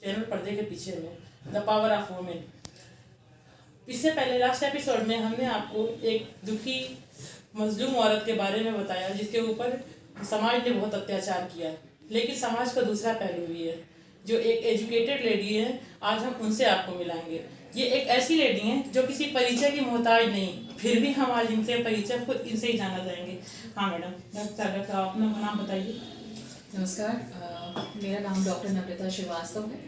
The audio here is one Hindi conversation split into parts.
कैमरे पर्दे के पीछे में द पावर ऑफ वुमेन। इससे पहले लास्ट एपिसोड में हमने आपको एक दुखी मजलूम औरत के बारे में बताया जिसके ऊपर समाज ने बहुत अत्याचार किया, लेकिन समाज का दूसरा पहलू भी है जो एक एजुकेटेड लेडी है। आज हम उनसे आपको मिलाएंगे। ये एक ऐसी लेडी हैं जो किसी परिचय की मोहताज नहीं, फिर भी हम आज इनसे परिचय खुद इनसे ही जाना चाहेंगे। हाँ मैडम, डॉक्टर आप अपना नाम बताइए। नमस्कार, मेरा नाम डॉक्टर नम्रता श्रीवास्तव है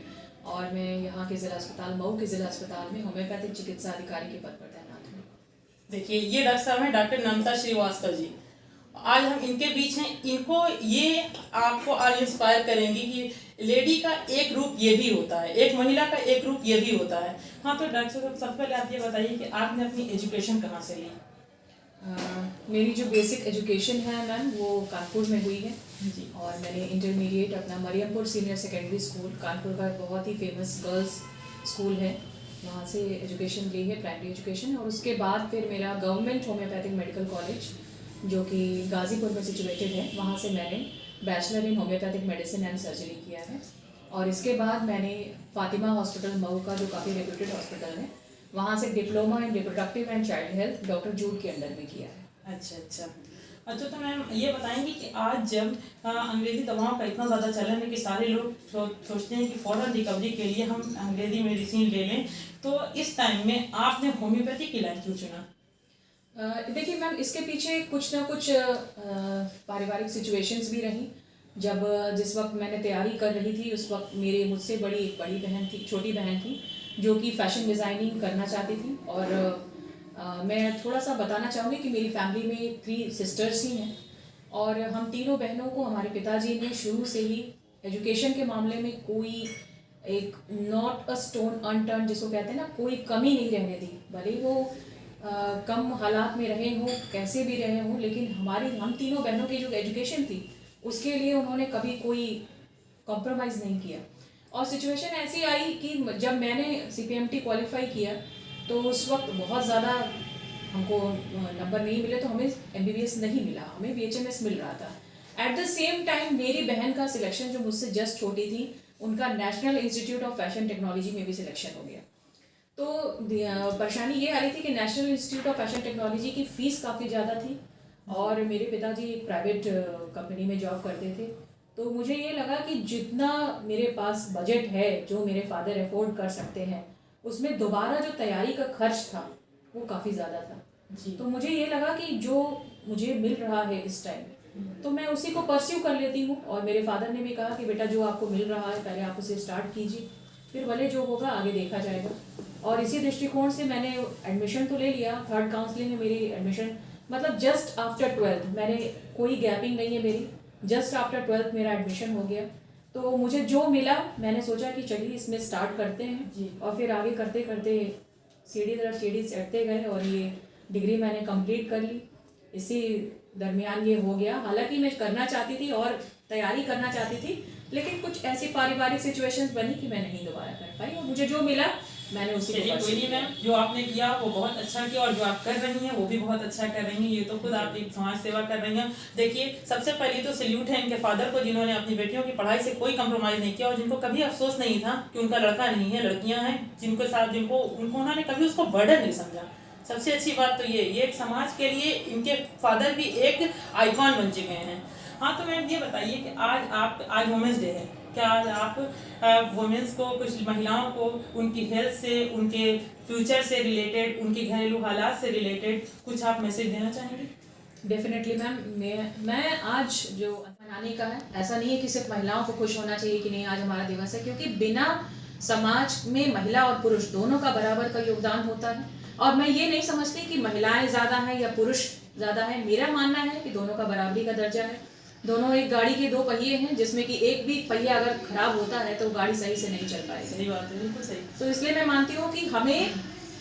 और मैं यहाँ के ज़िला अस्पताल मऊ के ज़िला अस्पताल में होम्योपैथिक चिकित्सा अधिकारी के पद पर तैनात हूँ। देखिए, ये डॉक्टर साहब हैं डॉक्टर नम्रता श्रीवास्तव जी। आज हम इनके बीच हैं। इनको ये आपको आज इंस्पायर करेंगी कि लेडी का एक रूप ये भी होता है, एक महिला का एक रूप ये भी होता है। हाँ, तो डॉक्टर साहब सबसे पहले आप ये बताइए कि आपने अपनी एजुकेशन कहाँ से ली? मेरी जो बेसिक एजुकेशन है मैम वो कानपुर में हुई है जी। और मैंने इंटरमीडिएट अपना Mariampur senior secondary school, Kanpur का बहुत ही फेमस गर्ल्स स्कूल है, वहाँ से एजुकेशन ली है, प्राइमरी एजुकेशन। और उसके बाद फिर मेरा गवर्नमेंट होम्योपैथिक मेडिकल कॉलेज जो कि गाज़ीपुर में सिचुएटेड है, वहाँ से मैंने bachelor in homeopathic medicine and surgery किया है। और इसके बाद मैंने फातिमा हॉस्पिटल मऊ का जो काफ़ी रेप्यूटेड हॉस्पिटल है, वहाँ से diploma in reproductive and child health doctor Jude के अंडर में किया है। अच्छा, तो मैम ये बताएंगे कि आज जब अंग्रेज़ी दवाओं का इतना ज़्यादा चलन है कि सारे लोग सोचते हैं कि फ़ौरन रिकवरी के लिए हम अंग्रेज़ी मेडिसिन ले लें, तो इस टाइम में आपने होम्योपैथी की लाइन क्यों चुना? देखिए मैम, इसके पीछे कुछ ना कुछ पारिवारिक सिचुएशंस भी रही। जब जिस वक्त मैंने तैयारी कर रही थी उस वक्त मेरे मुझसे बड़ी बहन थी, छोटी बहन थी जो कि फ़ैशन डिज़ाइनिंग करना चाहती थी। और मैं थोड़ा सा बताना चाहूँगी कि मेरी फैमिली में 3 सिस्टर्स ही हैं और हम तीनों बहनों को हमारे पिताजी ने शुरू से ही एजुकेशन के मामले में कोई एक नॉट अ स्टोन अनटर्न जिसको कहते हैं ना, कोई कमी नहीं रहने दी। भले वो कम हालात में रहे हों, कैसे भी रहे हों, लेकिन हम तीनों बहनों की जो एजुकेशन थी उसके लिए उन्होंने कभी कोई कॉम्प्रोमाइज़ नहीं किया। और सिचुएशन ऐसी आई कि जब मैंने CPMT क्वालिफाई किया तो उस वक्त बहुत ज़्यादा हमको नंबर नहीं मिले, तो हमें MBBS नहीं मिला, हमें BHMS मिल रहा था। एट द सेम टाइम मेरी बहन का सिलेक्शन जो मुझसे जस्ट छोटी थी, उनका national institute of fashion technology में भी सिलेक्शन हो गया। तो परेशानी ये आ रही थी कि national institute of fashion technology की फ़ीस काफ़ी ज़्यादा थी और मेरे पिताजी एक प्राइवेट कंपनी में जॉब करते थे। तो मुझे ये लगा कि जितना मेरे पास बजट है, जो मेरे फादर अफोर्ड कर सकते हैं, उसमें दोबारा जो तैयारी का खर्च था वो काफ़ी ज़्यादा था जी। तो मुझे ये लगा कि जो मुझे मिल रहा है इस टाइम तो मैं उसी को परस्यू कर लेती हूँ। और मेरे फादर ने भी कहा कि बेटा जो आपको मिल रहा है पहले आप उसे स्टार्ट कीजिए, फिर भले जो होगा आगे देखा जाएगा। और इसी दृष्टिकोण से मैंने एडमिशन तो ले लिया। 3rd काउंसलिंग में मेरी एडमिशन मतलब जस्ट आफ्टर 12th, मैंने कोई गैपिंग नहीं है मेरी, जस्ट आफ्टर 12th मेरा एडमिशन हो गया। तो मुझे जो मिला मैंने सोचा कि चलिए इसमें स्टार्ट करते हैं जी। और फिर आगे करते करते सीढ़ी दर सीढ़ी चढ़ते गए और ये डिग्री मैंने कंप्लीट कर ली। इसी दरमियान ये हो गया। हालांकि मैं करना चाहती थी और तैयारी करना चाहती थी, लेकिन कुछ ऐसी पारिवारिक सिचुएशंस बनी कि मैं नहीं दोबारा कर पाई और मुझे जो मिला मैंने उसी को कोई नहीं मैम, जो आपने किया वो बहुत अच्छा किया और जो आप कर रही हैं वो भी बहुत अच्छा कर रही हैं। ये तो खुद आप एक समाज सेवा कर रही हैं। देखिए, सबसे पहले तो सैल्यूट है इनके फादर को जिन्होंने अपनी बेटियों की पढ़ाई से कोई कंप्रोमाइज़ नहीं किया और जिनको कभी अफसोस नहीं था कि उनका लड़का नहीं है, लड़कियां हैं जिनको उन्होंने कभी उसको बर्डन नहीं समझा। सबसे अच्छी बात तो ये एक समाज के लिए इनके फादर भी एक आइकॉन बन चुके हैं। हाँ, तो मैम ये बताइए कि आज वुमेंस डे है, क्या आज आप वुमेंस को, कुछ महिलाओं को उनकी हेल्थ से, उनके फ्यूचर से रिलेटेड, उनके घरेलू हालात से रिलेटेड कुछ आप मैसेज देना चाहेंगे? डेफिनेटली मैम, मैं आज जो मनाने का है, ऐसा नहीं है कि सिर्फ महिलाओं को खुश होना चाहिए कि नहीं आज हमारा दिवस है, क्योंकि बिना समाज में महिला और पुरुष दोनों का बराबर का योगदान होता है। और मैं ये नहीं समझती कि महिलाएं ज़्यादा हैं या पुरुष ज़्यादा है। मेरा मानना है कि दोनों का बराबरी का दर्जा है। दोनों एक गाड़ी के 2 पहिए हैं जिसमें कि एक भी पहिया अगर खराब होता है तो गाड़ी सही से नहीं चल पाएगी। सही बात है, बिल्कुल सही। तो इसलिए मैं मानती हूँ कि हमें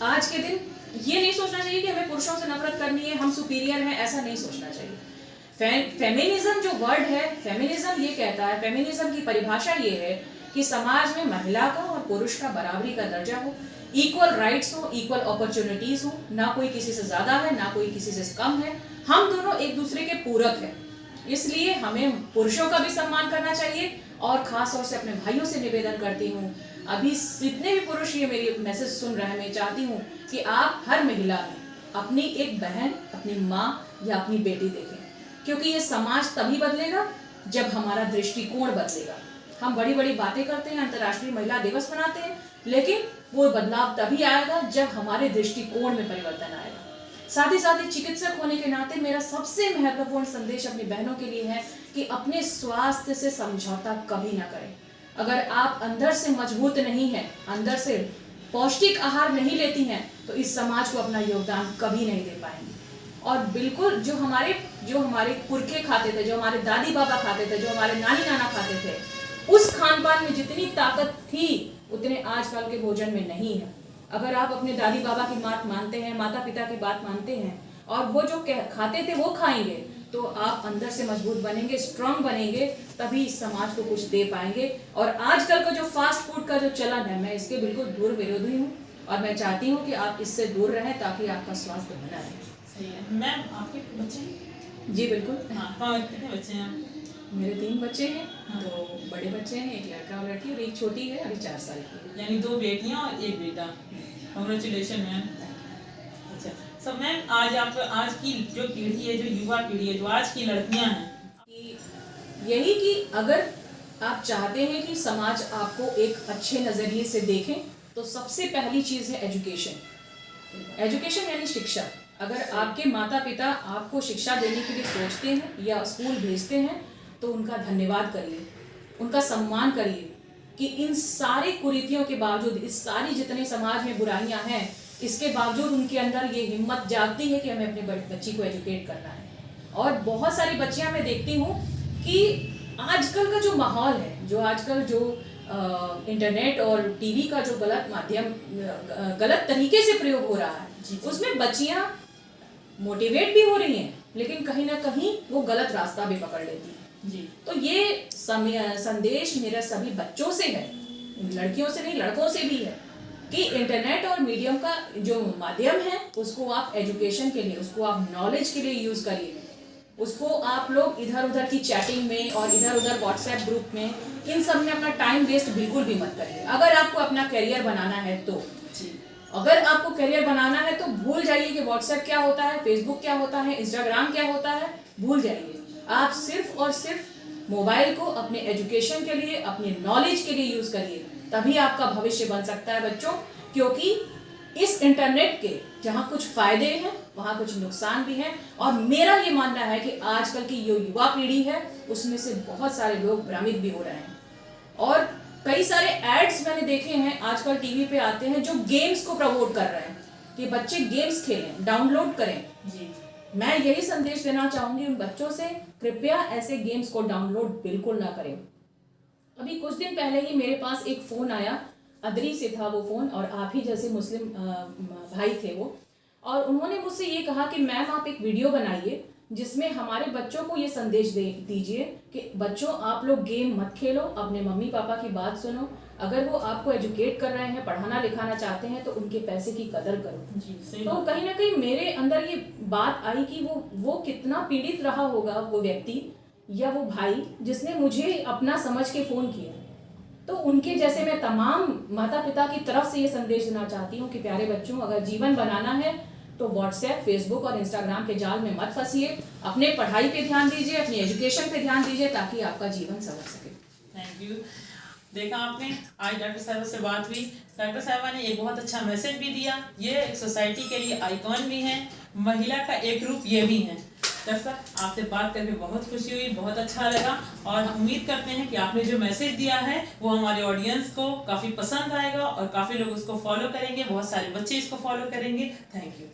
आज के दिन ये नहीं सोचना चाहिए कि हमें पुरुषों से नफरत करनी है, हम सुपीरियर हैं, ऐसा नहीं सोचना चाहिए। फेमिनिज्म जो वर्ड है, फेमिनिज्म ये कहता है, फेमिनिज्म की परिभाषा ये है कि समाज में महिला का और पुरुष का बराबरी का दर्जा हो, इक्वल राइट्स हो, इक्वल अपॉर्चुनिटीज हो, ना कोई किसी से ज़्यादा है ना कोई किसी से कम है, हम दोनों एक दूसरे के पूरक हैं। इसलिए हमें पुरुषों का भी सम्मान करना चाहिए और ख़ास तौर से अपने भाइयों से निवेदन करती हूँ, अभी जितने भी पुरुष ये मेरी मैसेज सुन रहे हैं, मैं चाहती हूँ कि आप हर महिला अपनी एक बहन, अपनी माँ या अपनी बेटी देखें, क्योंकि ये समाज तभी बदलेगा जब हमारा दृष्टिकोण बदलेगा। हम बड़ी बड़ी बातें करते हैं, अंतर्राष्ट्रीय महिला दिवस मनाते हैं, लेकिन वो बदलाव तभी आएगा जब हमारे दृष्टिकोण में परिवर्तन आएगा। साथ ही चिकित्सक होने के नाते मेरा सबसे महत्वपूर्ण संदेश अपनी बहनों के लिए है कि अपने स्वास्थ्य से समझौता कभी ना करें। अगर आप अंदर से मजबूत नहीं हैं, अंदर से पौष्टिक आहार नहीं लेती हैं, तो इस समाज को अपना योगदान कभी नहीं दे पाएंगे। और बिल्कुल जो हमारे पुरखे खाते थे, जो हमारे दादी बाबा खाते थे, जो हमारे नानी नाना खाते थे, उस खान पान में जितनी ताकत थी उतने आजकल के भोजन में नहीं है। अगर आप अपने दादी बाबा की बात मानते हैं, माता पिता की बात मानते हैं और वो जो खाते थे वो खाएंगे, तो आप अंदर से मजबूत बनेंगे, स्ट्रांग बनेंगे, तभी इस समाज को कुछ दे पाएंगे। और आजकल का जो फास्ट फूड का जो चलन है, मैं इसके बिल्कुल दूर विरोधी हूँ और मैं चाहती हूँ कि आप इससे दूर रहें ताकि आपका स्वास्थ्य बना रहे। सही है। मैम, आपके बच्चे हैं? जी बिल्कुल। हाँ, कितने बच्चे हैं? मेरे 3 बच्चे हैं, 2 बड़े बच्चे हैं, एक लड़का और लड़की, और एक छोटी है, अभी 4 साल की है। यानी 2 बेटियां और 1 बेटा। Congratulation ma'am. अच्छा, सब मैम, आज की जो पीढ़ी है, जो युवा पीढ़ी है, जो आज की लड़कियां हैं, यही कि अगर आप चाहते हैं कि समाज आपको एक अच्छे नज़रिए से देखें, तो सबसे पहली चीज़ है एजुकेशन। एजुकेशन यानी शिक्षा। अगर आपके माता पिता आपको शिक्षा देने के लिए सोचते हैं या स्कूल भेजते हैं, तो उनका धन्यवाद करिए, उनका सम्मान करिए कि इन सारी कुरीतियों के बावजूद, इस सारी जितने समाज में बुराइयां हैं, इसके बावजूद उनके अंदर ये हिम्मत जागती है कि हमें अपने बच्ची को एजुकेट करना है। और बहुत सारी बच्चियां मैं देखती हूँ कि आजकल का जो माहौल है, जो आजकल जो इंटरनेट और टीवी का जो गलत तरीके से प्रयोग हो रहा है, उसमें बच्चियां मोटिवेट भी हो रही हैं, लेकिन कहीं ना कहीं वो गलत रास्ता भी पकड़ लेती हैं। जी। तो ये संदेश मेरा सभी बच्चों से है, लड़कियों से नहीं, लड़कों से भी है, कि इंटरनेट और मीडियम का जो माध्यम है उसको आप एजुकेशन के लिए, उसको आप नॉलेज के लिए यूज़ करिए। उसको आप लोग इधर उधर की चैटिंग में और इधर उधर व्हाट्सएप ग्रुप में, इन सब में अपना टाइम वेस्ट बिल्कुल भी मत करिए। अगर आपको अपना करियर बनाना है तो अगर आपको करियर बनाना है तो भूल जाइए कि व्हाट्सएप क्या होता है, फेसबुक क्या होता है, इंस्टाग्राम क्या होता है, भूल जाइए। आप सिर्फ और सिर्फ मोबाइल को अपने एजुकेशन के लिए, अपने नॉलेज के लिए यूज़ करिए, तभी आपका भविष्य बन सकता है बच्चों। क्योंकि इस इंटरनेट के जहाँ कुछ फायदे हैं वहाँ कुछ नुकसान भी हैं, और मेरा ये मानना है कि आजकल की जो युवा पीढ़ी है उसमें से बहुत सारे लोग भ्रमित भी हो रहे हैं। और कई सारे एड्स मैंने देखे हैं आजकल टीवी पे आते हैं जो गेम्स को प्रमोट कर रहे हैं कि बच्चे गेम्स खेलें, डाउनलोड करें। जी। मैं यही संदेश देना चाहूँगी उन बच्चों से, कृपया ऐसे गेम्स को डाउनलोड बिल्कुल ना करें। अभी कुछ दिन पहले ही मेरे पास एक फ़ोन आया, अदरी से था वो फ़ोन, और आप ही जैसे मुस्लिम भाई थे वो, और उन्होंने मुझसे ये कहा कि मैम आप एक वीडियो बनाइए जिसमें हमारे बच्चों को ये संदेश दीजिए कि बच्चों आप लोग गेम मत खेलो, अपने मम्मी पापा की बात सुनो, अगर वो आपको एजुकेट कर रहे हैं, पढ़ाना लिखाना चाहते हैं तो उनके पैसे की कदर करो। जी। तो कहीं ना कहीं मेरे अंदर ये बात आई कि वो कितना पीड़ित रहा होगा वो व्यक्ति या वो भाई जिसने मुझे अपना समझ के फ़ोन किया। तो उनके जैसे मैं तमाम माता पिता की तरफ से ये संदेश देना चाहती हूँ कि प्यारे बच्चों, अगर जीवन बनाना है तो व्हाट्सएप, फेसबुक और इंस्टाग्राम के जाल में मत फंसिए, अपने पढ़ाई पे ध्यान दीजिए, अपनी एजुकेशन पे ध्यान दीजिए, ताकि आपका जीवन संवर सके। Thank you. देखा आपने, आज डॉक्टर साहबा से बात हुई, डॉक्टर साहबा ने एक बहुत अच्छा मैसेज भी दिया। ये एक सोसाइटी के लिए आइकॉन भी हैं, महिला का एक रूप ये भी हैं। डॉक्टर साहब, आपसे बात करके बहुत खुशी हुई, बहुत अच्छा लगा, और हम उम्मीद करते हैं कि आपने जो मैसेज दिया है वो हमारे ऑडियंस को काफ़ी पसंद आएगा और काफ़ी लोग उसको फॉलो करेंगे, बहुत सारे बच्चे इसको फॉलो करेंगे। Thank you.